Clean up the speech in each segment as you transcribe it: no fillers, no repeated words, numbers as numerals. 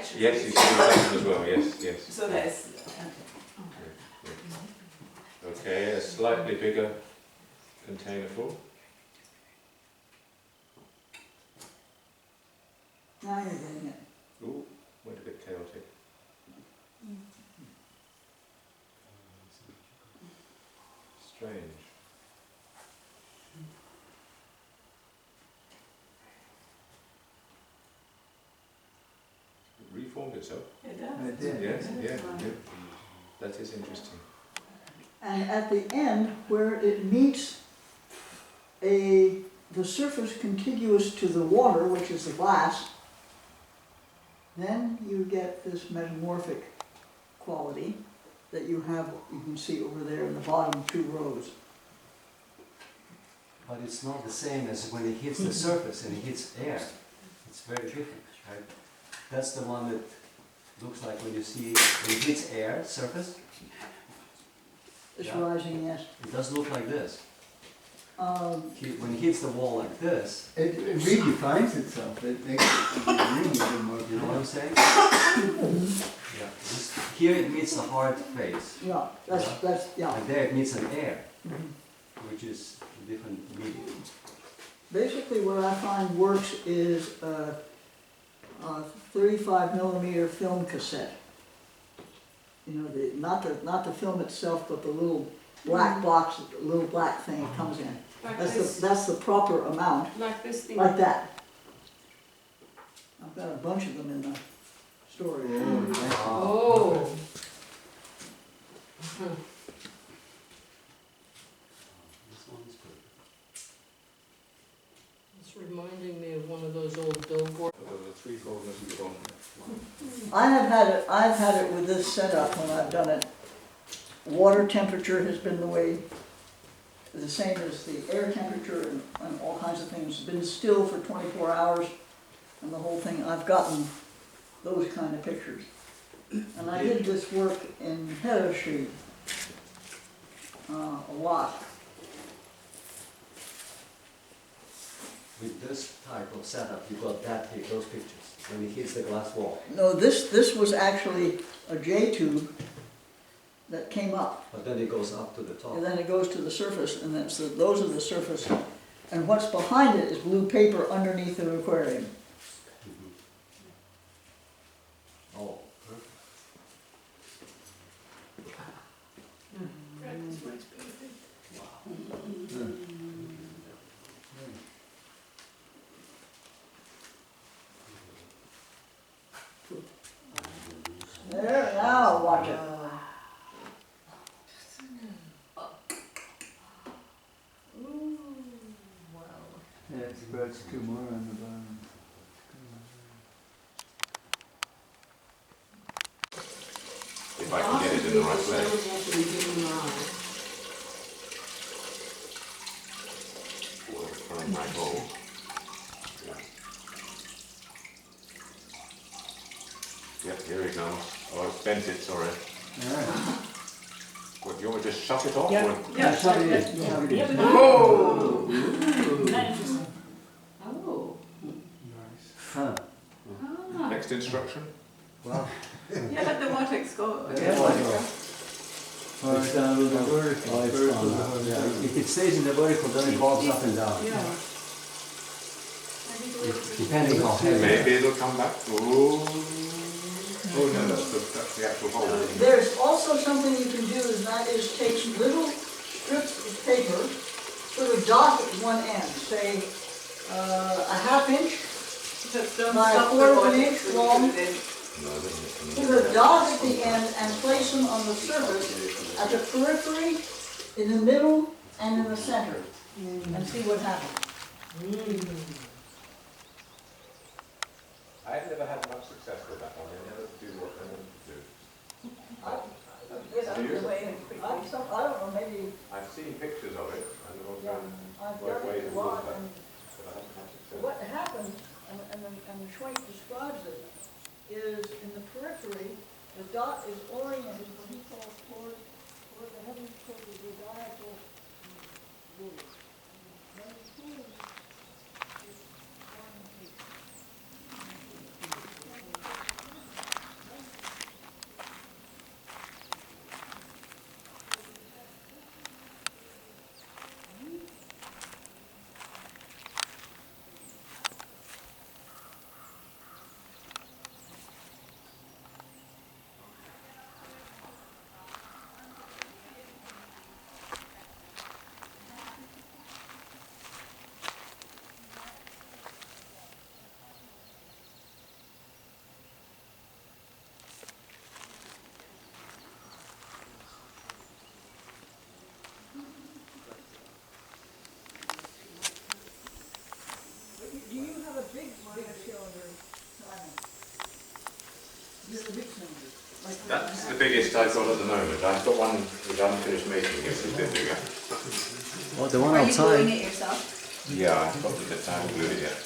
reflection. Yes, you see the reflection as well, yes, yes. So that's, Okay, a slightly bigger container full. Now you're getting it. Ooh, went a bit chaotic. Strange. It reformed itself. it does. It did. Yes, yeah, yeah. That is interesting. And at the end, where it meets the surface contiguous to the water, which is the glass, then you get this metamorphic quality that you can see over there in the bottom 2 rows. But it's not the same as when it hits the surface and it hits air. It's very different, right? That's the one that looks like when you see when it hits air, surface. It's Yeah. rising, yes. It does look like this. Um, When it hits the wall like this, It redefines itself. It makes it really more. you know what I'm saying? Yeah. Here it meets the hard face, yeah, yeah. and there it meets an air, Mhm. which is a different medium. Basically, what I find works is a 35 millimeter film cassette. You know, not the film itself, but the little black box, the little black thing it comes in. Like this, That's the proper amount, like this thing. like that. I've got a bunch of them in the storage. Oh. This one is good. It's reminding me of one of those old billboards. The 3/4 of the bottom. I've had it with this setup when I've done it. Water temperature has been the same as the air temperature and all kinds of things. It's been still for 24 hours and the whole thing. I've gotten those kind of pictures. And I did this work in Heather Street a lot. With this type of setup, you got those pictures when it hits the glass wall. No, this was actually a J-tube that came up. But then it goes up to the top. And then it goes to the surface, and those are the surface. And what's behind it is blue paper underneath the aquarium. Oh, perfect. There, now watch it. Yeah, it spreads 2 more on the bottom. If I can get it in the right place. Find my hole. Yeah. Yep, here it comes. Oh, it's bent it, sorry. Yeah. What, you want me to just shut it off? Yeah. Or? That's what it is. Oh! Interesting. Oh. Nice. Huh. Ah. Next instruction? Well, Yeah, let the vortex go. Yeah, Or down with the vertical. oh, it's gone. Yeah. If it stays in the vertical, then it bobs up and down. Yeah. Depending how heavy. Maybe it'll come back. Oh, oh no, that's the actual hole. There's also something you can do, and that is take little strips of paper, sort of dot at one end, say a ½ inch, Just don't My stop the quarter of an vortex inch when you long. put it in. put a dot at the end and place them on the surface at the periphery, in the middle, and in the center, and see what happens. I've never had much success with that one. They never do what they want to do. I don't know, maybe, I've seen pictures of it, and also I've both done ways it of a lot, doing that, and but I haven't had success. what happens, and Schwenk describes it, is in the periphery, the dot is oriented what he calls toward the heavens, toward the zodiacal rule. When you pull it, it's oriented. That's the biggest I've got at the moment. I've got one which I haven't finished making, it's a bit bigger. Oh, the one Are you gluing outside. it yourself? Yeah, I've got the bit down glued yet.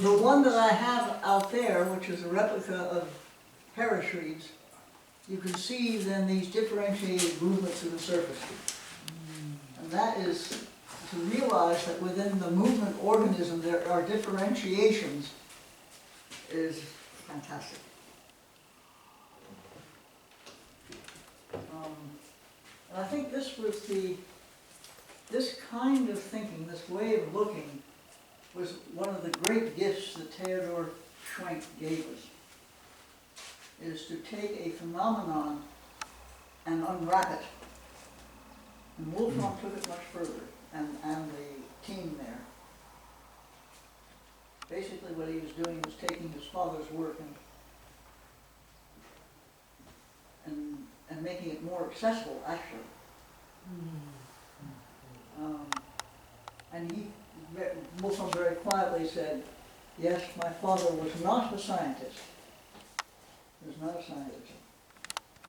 The one that I have out there, which is a replica of Harris reeds, you can see then these differentiated movements of the surface. And that is to realize that within the movement organism there are differentiations is fantastic. And I think this was this kind of thinking, this way of looking, was one of the great gifts that Theodor Schwenk gave us, is to take a phenomenon and unwrap it. And Wolfram took it much further, and the team there. Basically what he was doing was taking his father's work and making it more accessible, actually. And Wolfram very quietly said, yes, my father was not a scientist. He was not a scientist.